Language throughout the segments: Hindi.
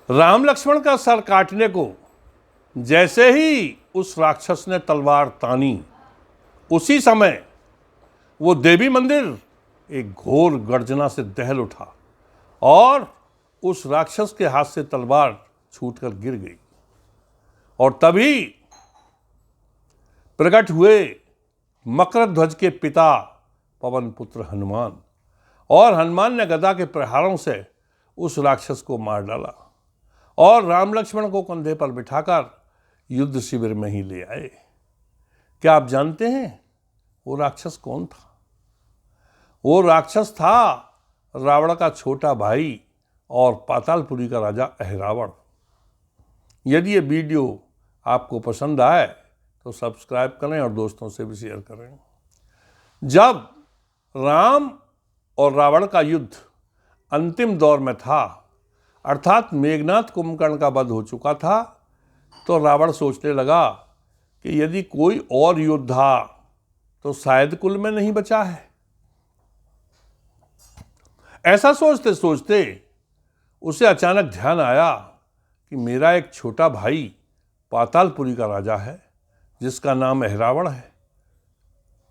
राम लक्ष्मण का सर काटने को जैसे ही उस राक्षस ने तलवार तानी, उसी समय वो देवी मंदिर एक घोर गर्जना से दहल उठा और उस राक्षस के हाथ से तलवार छूटकर गिर गई। और तभी प्रकट हुए मकरध्वज के पिता पवन पुत्र हनुमान, और हनुमान ने गदा के प्रहारों से उस राक्षस को मार डाला और राम लक्ष्मण को कंधे पर बिठाकर युद्ध शिविर में ही ले आए। क्या आप जानते हैं वो राक्षस कौन था? वो राक्षस था रावण का छोटा भाई और पातालपुरी का राजा अहिरावण। यदि ये वीडियो आपको पसंद आए तो सब्सक्राइब करें और दोस्तों से भी शेयर करें। जब राम और रावण का युद्ध अंतिम दौर में था, अर्थात मेघनाद कुंभकर्ण का वध हो चुका था, तो रावण सोचने लगा कि यदि कोई और योद्धा तो शायद कुल में नहीं बचा है। ऐसा सोचते सोचते उसे अचानक ध्यान आया कि मेरा एक छोटा भाई पातालपुरी का राजा है जिसका नाम अहिरावण है।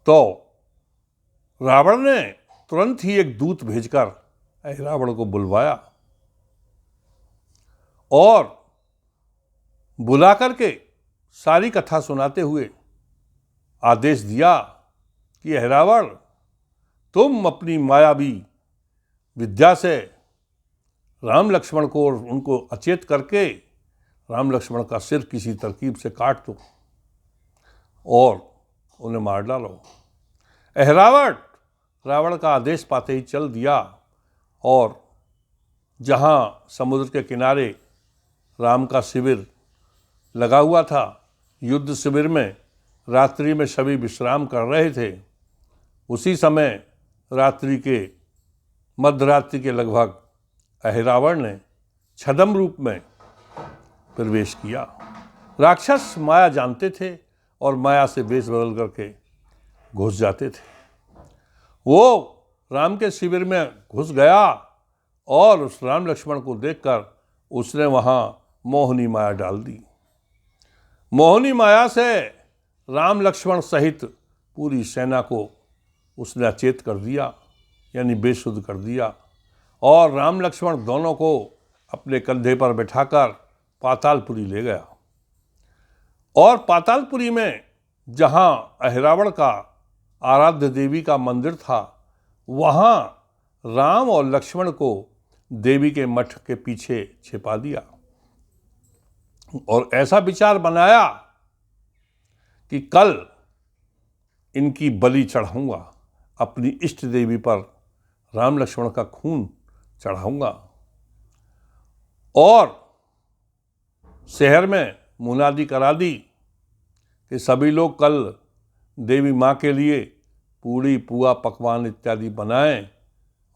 तो रावण ने तुरंत ही एक दूत भेजकर अहिरावण को बुलवाया और बुला करके सारी कथा सुनाते हुए आदेश दिया कि अहिरावण, तुम अपनी मायावी विद्या से राम लक्ष्मण को और उनको अचेत करके राम लक्ष्मण का सिर किसी तरकीब से काट दो और उन्हें मार डालो। अहिरावण रावण का आदेश पाते ही चल दिया और जहाँ समुद्र के किनारे राम का शिविर लगा हुआ था, युद्ध शिविर में रात्रि में सभी विश्राम कर रहे थे, उसी समय रात्रि के मध्यरात्रि के लगभग अहिरावण ने छद्म रूप में प्रवेश किया। राक्षस माया जानते थे और माया से वेश बदल करके घुस जाते थे। वो राम के शिविर में घुस गया और उस राम लक्ष्मण को देखकर उसने वहाँ मोहिनी माया डाल दी। मोहिनी माया से राम लक्ष्मण सहित पूरी सेना को उसने अचेत कर दिया, यानी बेसुध कर दिया, और राम लक्ष्मण दोनों को अपने कंधे पर बैठाकर पातालपुरी ले गया। और पातालपुरी में जहाँ अहिरावण का आराध्य देवी का मंदिर था, वहाँ राम और लक्ष्मण को देवी के मठ के पीछे छिपा दिया और ऐसा विचार बनाया कि कल इनकी बलि चढ़ाऊंगा, अपनी इष्ट देवी पर राम लक्ष्मण का खून चढ़ाऊंगा। और शहर में मुनादी करा दी कि सभी लोग कल देवी माँ के लिए पूड़ी पुआ पकवान इत्यादि बनाएं,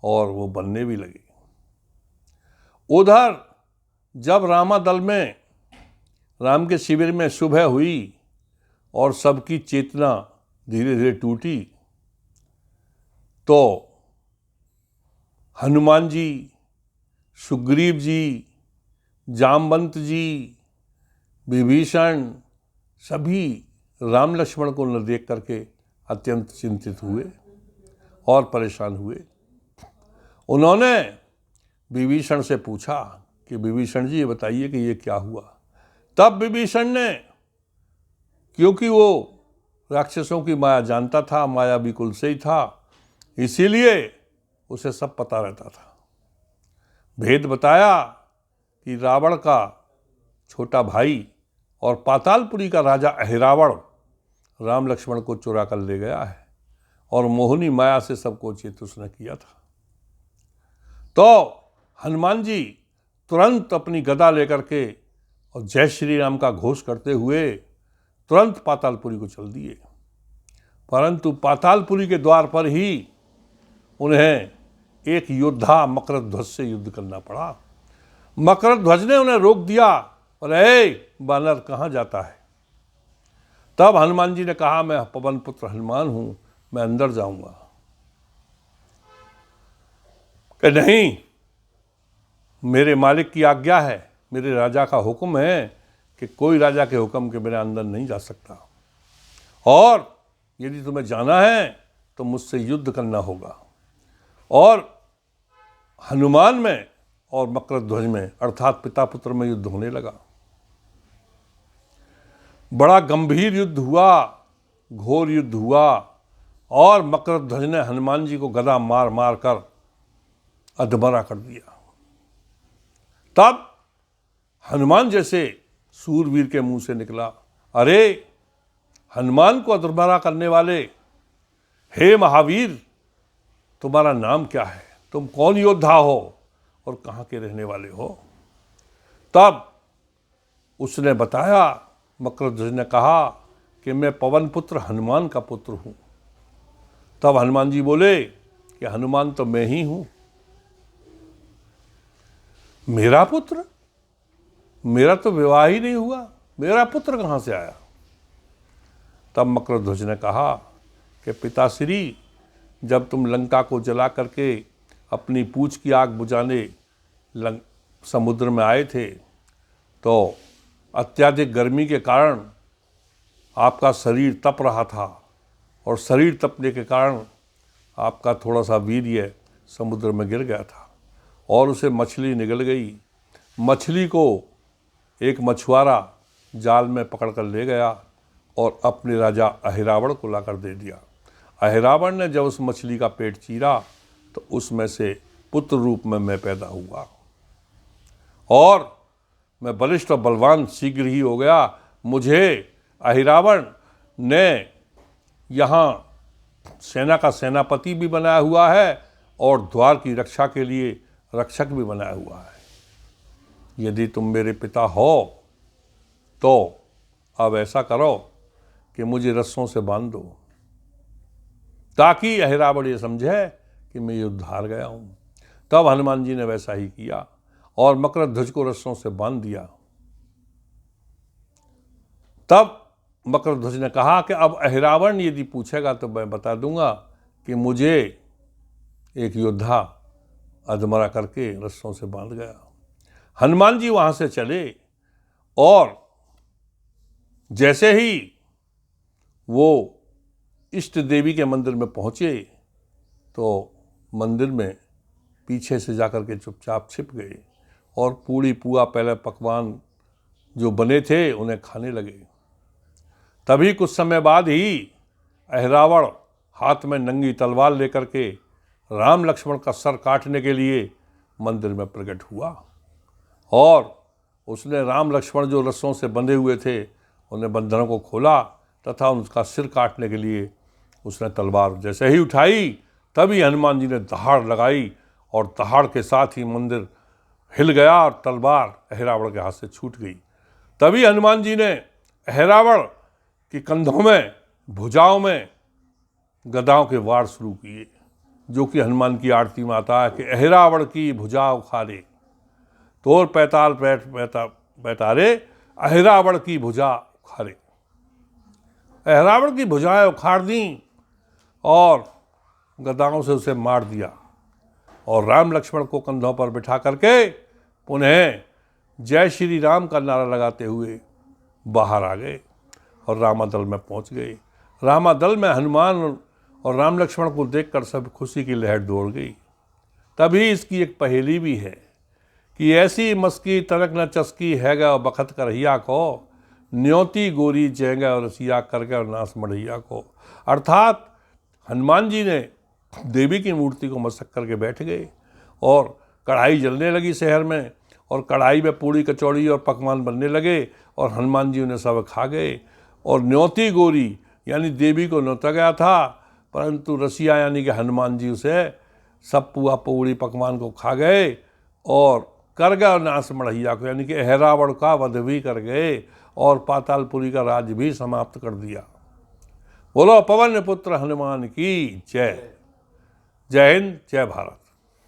और वो बनने भी लगे। उधर जब रामादल में राम के शिविर में सुबह हुई और सबकी चेतना धीरे धीरे टूटी, तो हनुमान जी, सुग्रीव जी, जामवंत जी, विभीषण सभी राम लक्ष्मण को न देख करके अत्यंत चिंतित हुए और परेशान हुए। उन्होंने विभीषण से पूछा कि विभीषण जी, ये बताइए कि ये क्या हुआ। तब विभीषण ने, क्योंकि वो राक्षसों की माया जानता था, माया भी कुल से ही था, इसीलिए उसे सब पता रहता था, भेद बताया कि रावण का छोटा भाई और पातालपुरी का राजा अहिरावण राम लक्ष्मण को चुरा कर ले गया है और मोहिनी माया से सबको चेत उसने किया था। तो हनुमान जी तुरंत अपनी गदा लेकर के और जय श्री राम का घोष करते हुए तुरंत पातालपुरी को चल दिए। परंतु पातालपुरी के द्वार पर ही उन्हें एक योद्धा मकरध्वज से युद्ध करना पड़ा। मकरध्वज ने उन्हें रोक दिया और बानर कहाँ जाता है। तब हनुमान जी ने कहा, मैं पवन पुत्र हनुमान हूं, मैं अंदर जाऊंगा। कि नहीं, मेरे मालिक की आज्ञा है, मेरे राजा का हुक्म है कि कोई राजा के हुक्म के बिना अंदर नहीं जा सकता, और यदि तुम्हें जाना है तो मुझसे युद्ध करना होगा। और हनुमान में और मकरध्वज में अर्थात पिता पुत्र में युद्ध होने लगा। बड़ा गंभीर युद्ध हुआ, घोर युद्ध हुआ, और मकरध्वज ने हनुमान जी को गदा मार मार कर अधमरा कर दिया। तब हनुमान जैसे सूरवीर के मुंह से निकला, अरे हनुमान को अधमरा करने वाले, हे महावीर, तुम्हारा नाम क्या है? तुम कौन योद्धा हो और कहाँ के रहने वाले हो? तब उसने बताया, मकरध्वज ने कहा कि मैं पवन पुत्र हनुमान का पुत्र हूँ। तब हनुमान जी बोले कि हनुमान तो मैं ही हूँ। मेरा पुत्र? मेरा तो विवाह ही नहीं हुआ, मेरा पुत्र कहाँ से आया? तब मकरध्वज ने कहा कि पिताश्री, जब तुम लंका को जला करके अपनी पूंछ की आग बुझाने समुद्र में आए थे, तो अत्यधिक गर्मी के कारण आपका शरीर तप रहा था, और शरीर तपने के कारण आपका थोड़ा सा वीर्य समुद्र में गिर गया था और उसे मछली निगल गई। मछली को एक मछुआरा जाल में पकड़ कर ले गया और अपने राजा अहिरावण को लाकर दे दिया। अहिरावण ने जब उस मछली का पेट चीरा तो उसमें से पुत्र रूप में मैं पैदा हुआ, और मैं बलिष्ठ और बलवान शीघ्र ही हो गया। मुझे अहिरावण ने यहाँ सेना का सेनापति भी बनाया हुआ है और द्वार की रक्षा के लिए रक्षक भी बनाया हुआ है। यदि तुम मेरे पिता हो तो अब ऐसा करो कि मुझे रस्सों से बांध दो, ताकि अहिरावण ये समझे कि मैं युद्ध हार गया हूँ। तब हनुमान जी ने वैसा ही किया और मकरध्वज को रस्सों से बांध दिया। तब मकरध्वज ने कहा कि अब अहिरावण यदि पूछेगा तो मैं बता दूंगा कि मुझे एक योद्धा अधमरा करके रस्सों से बांध गया। हनुमान जी वहां से चले और जैसे ही वो इष्ट देवी के मंदिर में पहुंचे तो मंदिर में पीछे से जाकर के चुपचाप छिप गए और पूड़ी पुआ पहले पकवान जो बने थे उन्हें खाने लगे। तभी कुछ समय बाद ही अहिरावण हाथ में नंगी तलवार लेकर के राम लक्ष्मण का सर काटने के लिए मंदिर में प्रकट हुआ, और उसने राम लक्ष्मण जो रस्सों से बंधे हुए थे उन्हें बंधनों को खोला तथा उनका सिर काटने के लिए उसने तलवार जैसे ही उठाई तभी हनुमान जी ने दहाड़ लगाई और दहाड़ के साथ ही मंदिर हिल गया और तलवार अहिरावण के हाथ से छूट गई। तभी हनुमान जी ने अहिरावण के कंधों में, भुजाओं में गदाओं के वार शुरू किए, जो कि हनुमान की आरती में आता है कि अहिरावण की भुजा उखाड़े, तोर पैताल पैतारे अहिरावण की भुजा उखाड़े। अहिरावण की भुजाएं उखाड़ दी और गदाओं से उसे मार दिया, और राम लक्ष्मण को कंधों पर बिठा करके पुनः जय श्री राम का नारा लगाते हुए बाहर आ गए और रामादल में पहुंच गए। रामादल में हनुमान और राम लक्ष्मण को देखकर सब खुशी की लहर दौड़ गई। तभी इसकी एक पहेली भी है कि ऐसी मस्की तनक न चस्की है गया और बखत करहिया को, न्योती गोरी जैंगा और रसिया कर गया और नास मढ़ैया को। अर्थात हनुमान जी ने देवी की मूर्ति को मस्तक करके बैठ गए और कढ़ाई जलने लगी शहर में, और कढ़ाई में पूड़ी कचौड़ी और पकवान बनने लगे और हनुमान जी उन्हें सब खा गए। और न्योती गोरी यानी देवी को न्योता गया था, परंतु रसिया यानी कि हनुमान जी उसे सब पुआ पूड़ी पकवान को खा गए और कर गया नाश मढ़ैया को, यानी कि अहिरावण का वध भी कर गए और पातालपुरी का राज भी समाप्त कर दिया। बोलो पवन पुत्र हनुमान की जय। जय हिंद, जय भारत।